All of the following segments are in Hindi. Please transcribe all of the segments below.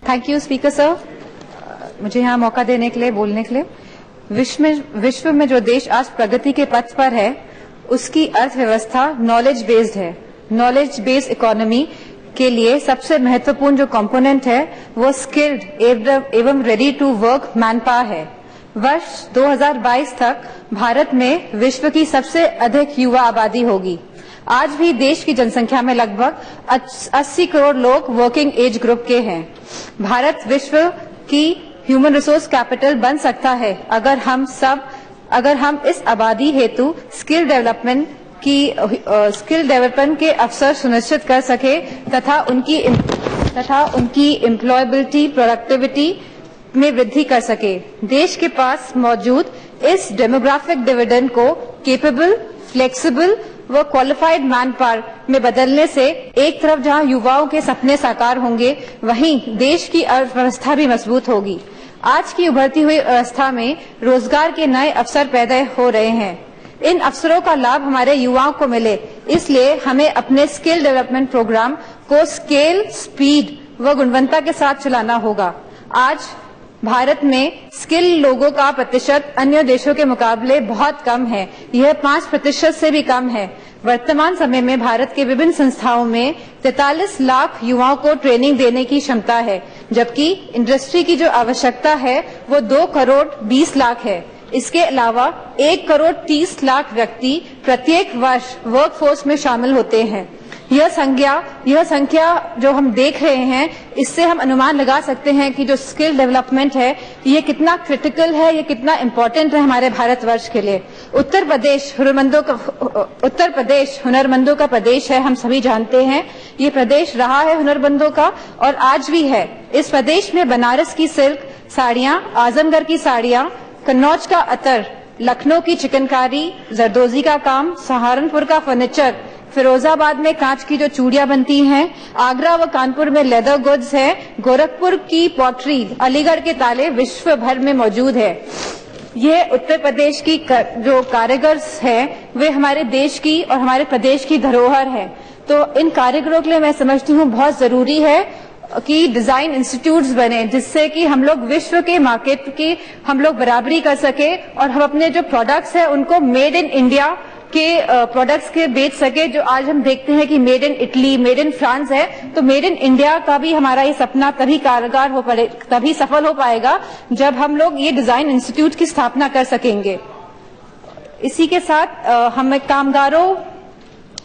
थैंक यू स्पीकर सर, मुझे यहाँ मौका देने के लिए, बोलने के लिए। विश्व में जो देश आज प्रगति के पथ पर है, उसकी अर्थव्यवस्था नॉलेज बेस्ड है। नॉलेज बेस्ड इकोनॉमी के लिए सबसे महत्वपूर्ण जो कंपोनेंट है वो स्किल्ड एवं ready to work manpower है। वर्ष 2022 तक भारत में विश्व की सबसे अधिक युवा आबादी होगी। आज भी देश की जनसंख्या में लगभग 80 करोड़ लोग वर्किंग एज ग्रुप के हैं। भारत विश्व की ह्यूमन रिसोर्स कैपिटल बन सकता है अगर हम इस आबादी हेतु स्किल डेवलपमेंट के अवसर सुनिश्चित कर सके तथा उनकी एम्प्लॉयबिलिटी प्रोडक्टिविटी में वृद्धि कर सके। देश के पास मौजूद इस डेमोग्राफिक डिविडेंड को केपेबल, फ्लेक्सिबल व क्वालिफाइड मैन पावर में बदलने से एक तरफ जहां युवाओं के सपने साकार होंगे, वहीं देश की अर्थव्यवस्था भी मजबूत होगी। आज की उभरती हुई अवस्था में रोजगार के नए अवसर पैदा हो रहे हैं। इन अवसरों का लाभ हमारे युवाओं को मिले, इसलिए हमें अपने स्किल डेवलपमेंट प्रोग्राम को स्केल, स्पीड व गुणवत्ता के साथ चलाना होगा। आज भारत में स्किल लोगों का प्रतिशत अन्य देशों के मुकाबले बहुत कम है। यह 5% से भी कम है। वर्तमान समय में भारत के विभिन्न संस्थाओं में 43 लाख युवाओं को ट्रेनिंग देने की क्षमता है, जबकि इंडस्ट्री की जो आवश्यकता है वो 2 करोड़ 20 लाख है। इसके अलावा 1 करोड़ 30 लाख व्यक्ति प्रत्येक वर्ष वर्कफोर्स में शामिल होते हैं। यह संख्या जो हम देख रहे हैं, इससे हम अनुमान लगा सकते हैं कि जो स्किल डेवलपमेंट है ये कितना क्रिटिकल है, ये कितना इम्पोर्टेंट है हमारे भारतवर्ष के लिए। उत्तर प्रदेश हुनरमंदों का प्रदेश है, हम सभी जानते हैं। ये प्रदेश रहा है हुनरमंदों का और आज भी है। इस प्रदेश में बनारस की सिल्क साड़ियां, आजमगढ़ की साड़ियां, कन्नौज का अतर, लखनऊ की चिकनकारी, जरदोजी का काम, सहारनपुर का फर्नीचर, फिरोजाबाद में कांच की जो चूड़ियां बनती हैं, आगरा व कानपुर में लेदर गुड्स है, गोरखपुर की पॉटरी, अलीगढ़ के ताले विश्व भर में मौजूद है। ये उत्तर प्रदेश की जो कारीगर हैं, वे हमारे देश की और हमारे प्रदेश की धरोहर है। तो इन कारीगरों के लिए मैं समझती हूँ बहुत जरूरी है कि डिजाइन इंस्टीट्यूट्स बने, जिससे कि हम लोग विश्व के मार्केट की हम लोग बराबरी कर सके और हम अपने जो प्रोडक्ट्स हैं उनको मेड इन इंडिया के प्रोडक्ट्स के बेच सके। जो आज हम देखते हैं कि made in Italy, made in France है, तो मेड इन इंडिया का भी हमारा ये सपना तभी सफल हो पाएगा जब हम लोग ये डिजाइन इंस्टीट्यूट की स्थापना कर सकेंगे। इसी के साथ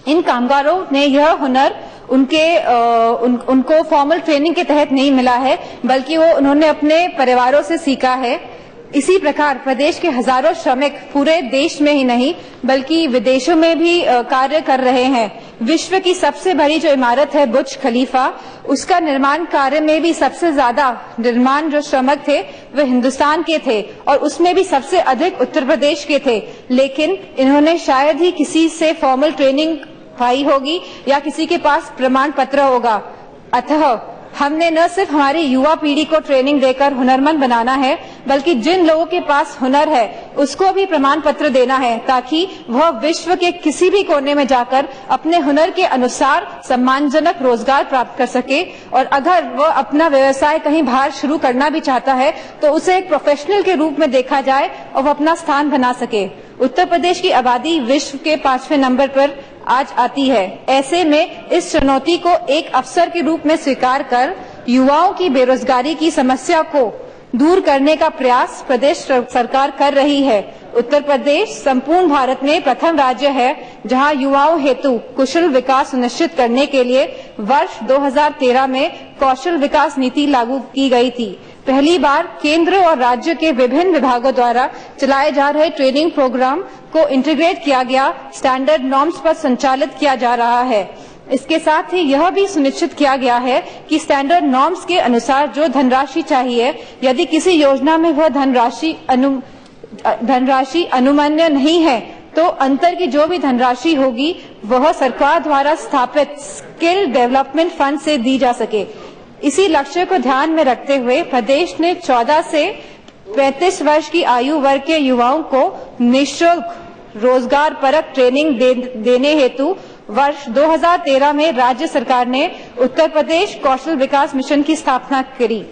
इन कामगारों ने यह हुनर उनको फॉर्मल ट्रेनिंग के तहत नहीं मिला है, बल्कि उन्होंने अपने परिवारों से सीखा है। इसी प्रकार प्रदेश के हजारों श्रमिक पूरे देश में ही नहीं बल्कि विदेशों में भी कार्य कर रहे हैं। विश्व की सबसे बड़ी जो इमारत है बुर्ज खलीफा, उसका निर्माण कार्य में भी सबसे ज्यादा निर्माण जो श्रमिक थे वे हिंदुस्तान के थे और उसमें भी सबसे अधिक उत्तर प्रदेश के थे। लेकिन इन्होंने शायद ही किसी से फॉर्मल ट्रेनिंग पाई होगी या किसी के पास प्रमाण पत्र होगा। अतः हमने न सिर्फ हमारी युवा पीढ़ी को ट्रेनिंग देकर हुनरमंद बनाना है, बल्कि जिन लोगों के पास हुनर है उसको भी प्रमाण पत्र देना है, ताकि वह विश्व के किसी भी कोने में जाकर अपने हुनर के अनुसार सम्मानजनक रोजगार प्राप्त कर सके। और अगर वह अपना व्यवसाय कहीं बाहर शुरू करना भी चाहता है तो उसे एक प्रोफेशनल के रूप में देखा जाए और वह अपना स्थान बना सके। उत्तर प्रदेश की आबादी विश्व के 5वें नंबर पर आज आती है। ऐसे में इस चुनौती को एक अवसर के रूप में स्वीकार कर युवाओं की बेरोजगारी की समस्या को दूर करने का प्रयास प्रदेश सरकार कर रही है। उत्तर प्रदेश संपूर्ण भारत में प्रथम राज्य है जहां युवाओं हेतु कुशल विकास सुनिश्चित करने के लिए वर्ष 2013 में कौशल विकास नीति लागू की गई थी। पहली बार केंद्र और राज्य के विभिन्न विभागों द्वारा चलाए जा रहे ट्रेनिंग प्रोग्राम को इंटीग्रेट किया गया, स्टैंडर्ड नॉर्म्स पर संचालित किया जा रहा है। इसके साथ ही यह भी सुनिश्चित किया गया है कि स्टैंडर्ड नॉर्म्स के अनुसार जो धनराशि चाहिए, यदि किसी योजना में वह धनराशि अनुमान्य नहीं है तो अंतर की जो भी धनराशि होगी वह सरकार द्वारा स्थापित स्किल डेवलपमेंट फंड से दी जा सके। इसी लक्ष्य को ध्यान में रखते हुए प्रदेश ने 14 से 35 वर्ष की आयु वर्ग के युवाओं को निःशुल्क रोजगार परक ट्रेनिंग देने हेतु वर्ष 2013 में राज्य सरकार ने उत्तर प्रदेश कौशल विकास मिशन की स्थापना करी।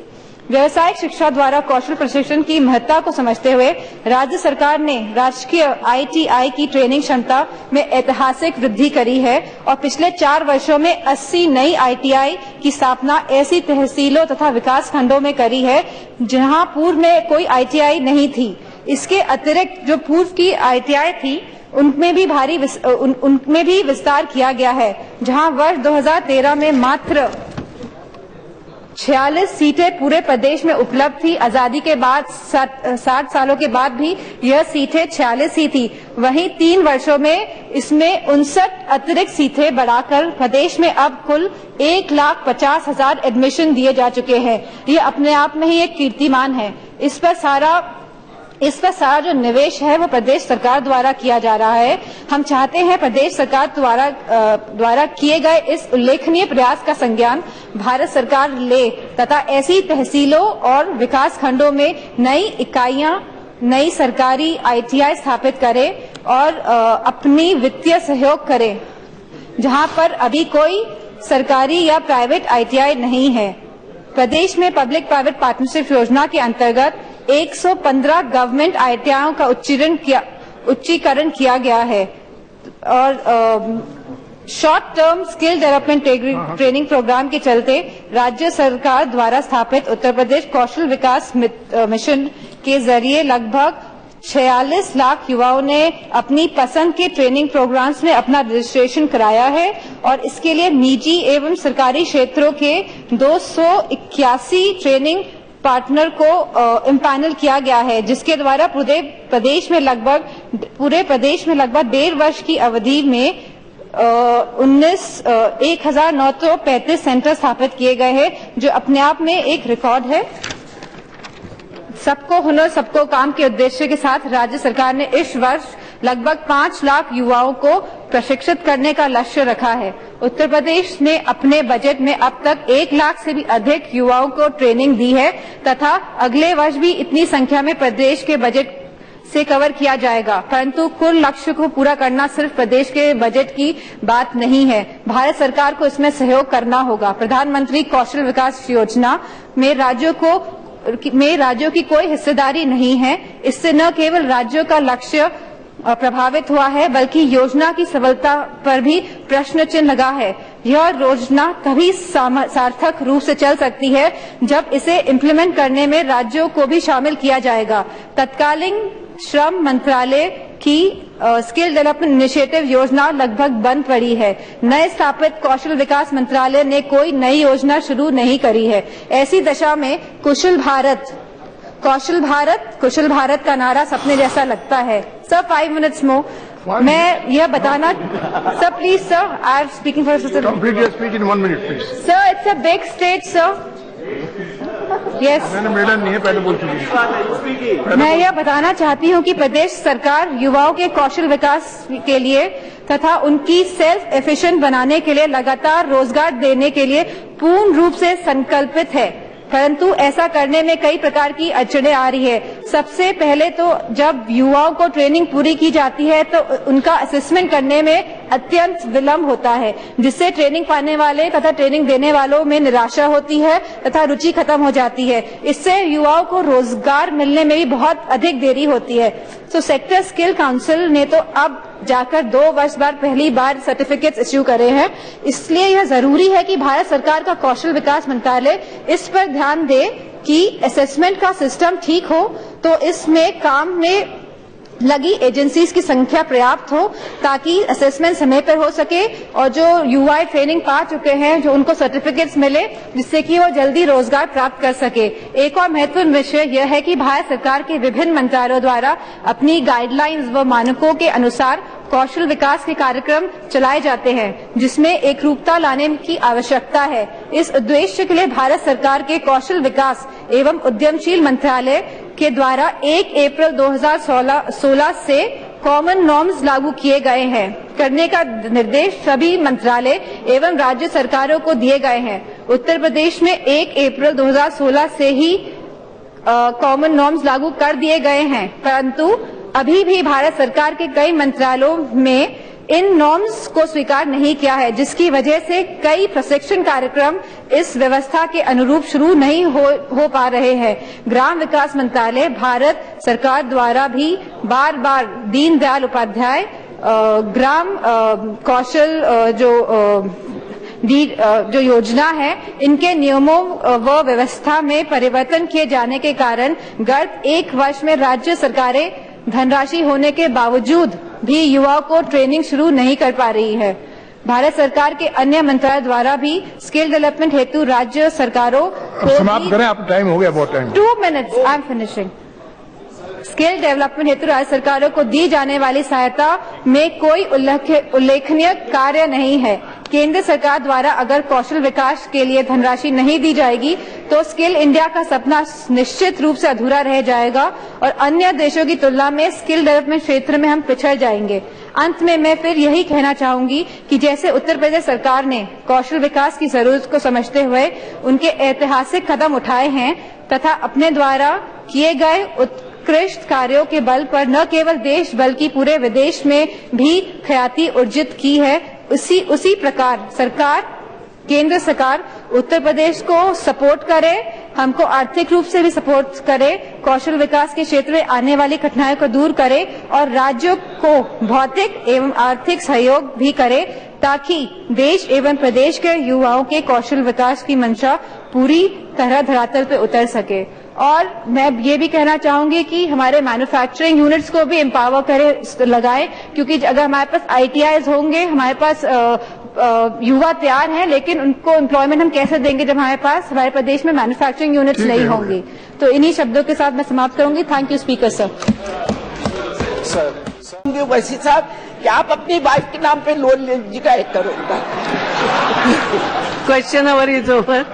व्यावसायिक शिक्षा द्वारा कौशल प्रशिक्षण की महत्ता को समझते हुए राज्य सरकार ने राजकीय ITI की ट्रेनिंग क्षमता में ऐतिहासिक वृद्धि करी है और पिछले 4 वर्षों में 80 नई ITI की स्थापना ऐसी तहसीलों तथा विकास खंडों में करी है जहां पूर्व में कोई ITI नहीं थी। इसके अतिरिक्त जो पूर्व की ITI थी उनमें भी विस्तार किया गया है, जहां वर्ष 2013 में मात्र 46 सीटें पूरे प्रदेश में उपलब्ध थी। आजादी के बाद 60 सालों के बाद भी यह सीटें 46 ही थी। वहीं 3 वर्षों में इसमें 59 अतिरिक्त सीटें बढ़ाकर प्रदेश में अब कुल 1,50,000 एडमिशन दिए जा चुके हैं। ये अपने आप में ही एक कीर्तिमान है। इस पर सारा जो निवेश है वो प्रदेश सरकार द्वारा किया जा रहा है। हम चाहते हैं प्रदेश सरकार द्वारा किए गए इस उल्लेखनीय प्रयास का संज्ञान भारत सरकार ले तथा ऐसी तहसीलों और विकास खंडों में नई इकाइयां, नई सरकारी ITI स्थापित करे और अपनी वित्तीय सहयोग करे जहां पर अभी कोई सरकारी या प्राइवेट ITI नहीं है। प्रदेश में पब्लिक प्राइवेट पार्टनरशिप योजना के अंतर्गत 115 गवर्नमेंट ITI का उच्चीकरण किया गया है और short term skill development training programme के चलते राज्य सरकार द्वारा स्थापित उत्तर प्रदेश कौशल विकास मिशन के जरिए लगभग 46 लाख युवाओं ने अपनी पसंद के ट्रेनिंग प्रोग्राम्स में अपना रजिस्ट्रेशन कराया है और इसके लिए निजी एवं सरकारी क्षेत्रों के 281 ट्रेनिंग पार्टनर को इम्पैनल किया गया है, जिसके द्वारा पूरे प्रदेश में लगभग 1.5 वर्ष की अवधि में 1935 सेंटर स्थापित किए गए हैं, जो अपने आप में एक रिकॉर्ड है। सबको हुनर सबको काम के उद्देश्य के साथ राज्य सरकार ने इस वर्ष लगभग 5 लाख युवाओं को प्रशिक्षित करने का लक्ष्य रखा है। उत्तर प्रदेश ने अपने बजट में अब तक 1 लाख से भी अधिक युवाओं को ट्रेनिंग दी है तथा अगले वर्ष भी इतनी संख्या में प्रदेश के बजट से कवर किया जाएगा। परंतु कुल लक्ष्य को पूरा करना सिर्फ प्रदेश के बजट की बात नहीं है, भारत सरकार को इसमें सहयोग करना होगा। प्रधानमंत्री कौशल विकास योजना में राज्यों की कोई हिस्सेदारी नहीं है। इससे न केवल राज्यों का लक्ष्य प्रभावित हुआ है बल्कि योजना की सफलता पर भी प्रश्न चिन्ह लगा है। यह योजना तभी सार्थक रूप से चल सकती है जब इसे इम्प्लीमेंट करने में राज्यों को भी शामिल किया जाएगा। तत्कालीन श्रम मंत्रालय की स्किल डेवलपमेंट इनिशिएटिव योजना लगभग बंद पड़ी है। नए स्थापित कौशल विकास मंत्रालय ने कोई नई योजना शुरू नहीं करी है। ऐसी दशा में कुशल भारत का नारा सपने जैसा लगता है। सर 5 मिनट्स मोर, मैं यह बताना sir please sir I am speaking for complete your speech in 1 minute please. Sir it's a big stage sir. Yes मैंने मैडम नहीं है, पहले बोल चुकी। मैं यह बताना चाहती हूं कि प्रदेश सरकार युवाओं के कौशल विकास के लिए तथा उनकी सेल्फ एफिशिएंट बनाने के लिए लगातार रोजगार देने के लिए पूर्ण रूप से संकल्पित है, परंतु ऐसा करने में कई प्रकार की अड़चनें आ रही है। सबसे पहले तो जब युवाओं को ट्रेनिंग पूरी की जाती है तो उनका असेसमेंट करने में अत्यंत विलंब होता है, जिससे ट्रेनिंग पाने वाले तथा ट्रेनिंग देने वालों में निराशा होती है तथा रुचि खत्म हो जाती है। इससे युवाओं को रोजगार मिलने में भी बहुत अधिक देरी होती है। तो सेक्टर स्किल काउंसिल ने तो अब जाकर 2 वर्ष बाद पहली बार सर्टिफिकेट्स इश्यू करे हैं। इसलिए यह जरूरी है कि भारत सरकार का कौशल विकास मंत्रालय इस पर ध्यान दे कि असेसमेंट का सिस्टम ठीक हो तो इसमें काम में लगी एजेंसीज की संख्या पर्याप्त हो ताकि असेसमेंट समय पर हो सके और जो युवा ट्रेनिंग पा चुके हैं जो उनको सर्टिफिकेट्स मिले जिससे कि वो जल्दी रोजगार प्राप्त कर सके। एक और महत्वपूर्ण विषय यह है कि भारत सरकार के विभिन्न मंत्रालयों द्वारा अपनी गाइडलाइंस व मानकों के अनुसार कौशल विकास के कार्यक्रम चलाए जाते हैं, जिसमें एकरूपता लाने की आवश्यकता है। इस उद्देश्य के लिए भारत सरकार के कौशल विकास एवं उद्यमशील मंत्रालय के द्वारा 1 अप्रैल 2016 से कॉमन नॉर्म्स लागू किए गए हैं करने का निर्देश सभी मंत्रालय एवं राज्य सरकारों को दिए गए हैं। उत्तर प्रदेश में 1 अप्रैल 2016 से ही कॉमन नॉर्म्स लागू कर दिए गए हैं, परंतु अभी भी भारत सरकार के कई मंत्रालयों में इन नॉर्म्स को स्वीकार नहीं किया है, जिसकी वजह से कई प्रशिक्षण कार्यक्रम इस व्यवस्था के अनुरूप शुरू नहीं हो पा रहे हैं। ग्राम विकास मंत्रालय भारत सरकार द्वारा भी बार बार दीनदयाल उपाध्याय ग्राम कौशल जो योजना है, इनके नियमों व व्यवस्था में परिवर्तन किए जाने के कारण गत एक वर्ष में राज्य सरकारें धनराशि होने के बावजूद भी युवाओं को ट्रेनिंग शुरू नहीं कर पा रही है। भारत सरकार के अन्य मंत्रालय द्वारा भी स्किल डेवलपमेंट हेतु राज्य सरकारों को समाप्त करें, आप टाइम हो गया बहुत time. 2 minutes, I am finishing. Skill development हेतु राज्य सरकारों को दी जाने वाली सहायता में कोई उल्लेखनीय कार्य नहीं है। केंद्र सरकार द्वारा अगर कौशल विकास के लिए धनराशि नहीं दी जाएगी तो स्किल इंडिया का सपना निश्चित रूप से अधूरा रह जाएगा और अन्य देशों की तुलना में स्किल डेवलपमेंट क्षेत्र में हम पिछड़ जाएंगे। अंत में मैं फिर यही कहना चाहूंगी कि जैसे उत्तर प्रदेश सरकार ने कौशल विकास की जरूरत को समझते हुए उनके ऐतिहासिक कदम उठाए हैं तथा अपने द्वारा किए गए उत्कृष्ट कार्यों के बल पर न केवल देश बल्कि पूरे विदेश में भी ख्याति अर्जित की है, उसी प्रकार केंद्र सरकार उत्तर प्रदेश को सपोर्ट करे, हमको आर्थिक रूप से भी सपोर्ट करे, कौशल विकास के क्षेत्र में आने वाली कठिनाइयों को दूर करे और राज्यों को भौतिक एवं आर्थिक सहयोग भी करे ताकि देश एवं प्रदेश के युवाओं के कौशल विकास की मंशा पूरी तरह धरातल पे उतर सके। और मैं ये भी कहना चाहूंगी कि हमारे मैन्युफैक्चरिंग यूनिट्स को भी एम्पावर करे लगाएं, क्योंकि अगर हमारे पास ITIs होंगे, हमारे पास युवा तैयार हैं, लेकिन उनको एम्प्लॉयमेंट हम कैसे देंगे जब हमारे प्रदेश में मैन्युफैक्चरिंग यूनिट्स नहीं होंगी। तो इन्हीं शब्दों के साथ मैं समाप्त करूंगी। Thank you speaker sir. वैसी साहब कि आप अपनी वाइफ के नाम पे लोन लीजिएगा 1 करोड़ का। Question our is over.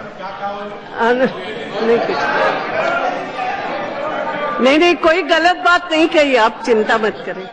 नहीं, कोई गलत बात नहीं कही, आप चिंता मत करें।